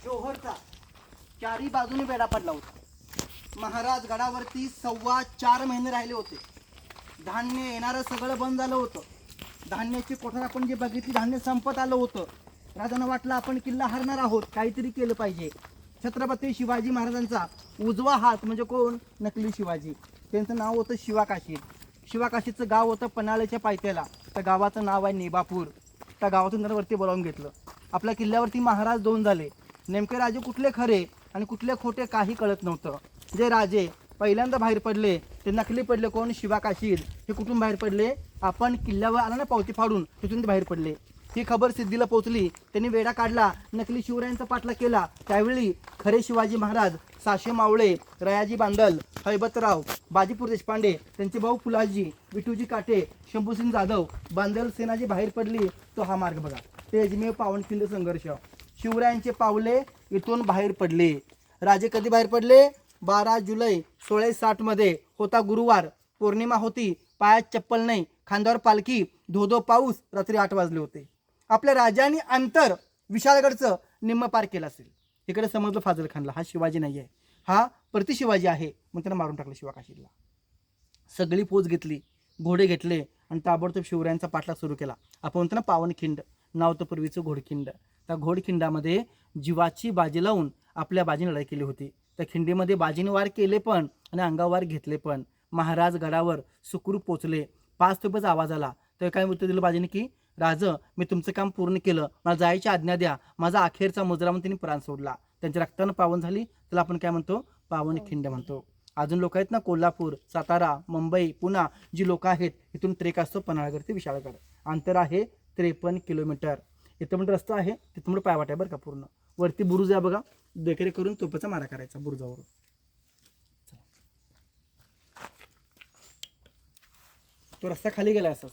जोहरचा चारी बाजूने बेडा पडला होता। महाराज गडावरती 4.25 महिने राहिले होते। धान्य येणारं सगळं बंद झालं होतं। धान्याची कोठार आपण जे बघितली, धान्य संपत आलं होतं। राजांना वाटलं आपण किल्ला हरणार आहोत, काहीतरी केलं पाहिजे। छत्रपती शिवाजी महाराजांचा उजवा हात म्हणजे कोण? नकली शिवाजी। त्यांचं नाव होतं शिवाकाशी। शिवाकाशीचं गाव होतं पन्हाळ्याच्या पायथ्याला। त्या गावाचं नाव आहे नेबापूर। त्या गावातून वरती बोलावून घेतलं। आपल्या किल्ल्यावरती महाराज 2 झाले। नेमके राजे कुठले खरे आणि कुठले खोटे काही कळत नव्हतं। जे राजे पहिल्यांदा बाहेर पडले ते नकली पडले कोण? शिवाकाशीर। हे कुठून बाहेर पडले? आपण किल्ल्यावर आला ना पावती फाडून, तिथून ते बाहेर पडले। ही खबर सिद्धीला पोहोचली। त्यांनी वेढा काढला, नकली शिवरायांचा पाठलाग केला। त्यावेळी खरे शिवाजी महाराज साशे मावळे, रयाजी बांदल, हैबतराव, बाजीपूर देशपांडे, त्यांचे भाऊ फुलाजी, विठूजी काटे, शंभूसिंग जाधव, बांदल सेना जी बाहेर पडली तो हा मार्ग बघा। तेजमेव पावनखिंड संघर्ष। शिवरायांचे पावले इथून बाहेर पडले। राजे कधी बाहेर पडले? 12 जुलै 1660 मध्ये होता गुरुवार, पौर्णिमा होती, पायात चप्पल नाही, खांद्यावर पालखी, धोधो पाऊस, रात्री 8 वाजले होते। आपल्या राजांनी अंतर विशाळगडचं निम्म पार केलं असेल। इकडे समजलं फाजल खानला हा शिवाजी नाही आहे, हा प्रति शिवाजी आहे, मग त्यानं मारून टाकलं शिवाकाशीला। सगळी फौज घेतली, घोडे घेतले आणि ताबडतोब शिवरायांचा पाठलाग सुरू केला। आपण म्हणतो ना पावनखिंड, नाव होतं पूर्वीचं घोडखिंड। त्या घोडखिंडामध्ये जीवाची बाजी लावून आपल्या बाजीने लढाई केली होती। त्या खिंडीमध्ये बाजीने वार केले पण आणि अंगावर घेतले पण। महाराज गडावर सुखरूप पोचले। 5 तोफांचा आवाज आला। तर काय उत्तर दिलं बाजीने की राज, मी तुमचं काम पूर्ण केलं, मला जायची आज्ञा द्या। माझा अखेरचा मुजरा म्हणून त्यांनी प्राण सोडला। त्यांच्या रक्तानं पावन झाली, त्याला आपण काय म्हणतो? पावनखिंड म्हणतो। अजून लोक आहेत ना कोल्हापूर, सातारा, मुंबई, पुणा, जी लोक आहेत इथून ट्रेक असतो पन्हाळगड ते विशाळगड। अंतर आहे 53 किलोमीटर। इथं पण रस्ता आहे, तिथून पायवाट आहे बरं का पूर्ण। वरती बुरुज आहे बघा, देखरेख करून तोफाचा मारा करायचा बुरुजावरून। तो रस्ता खाली गेला असंच।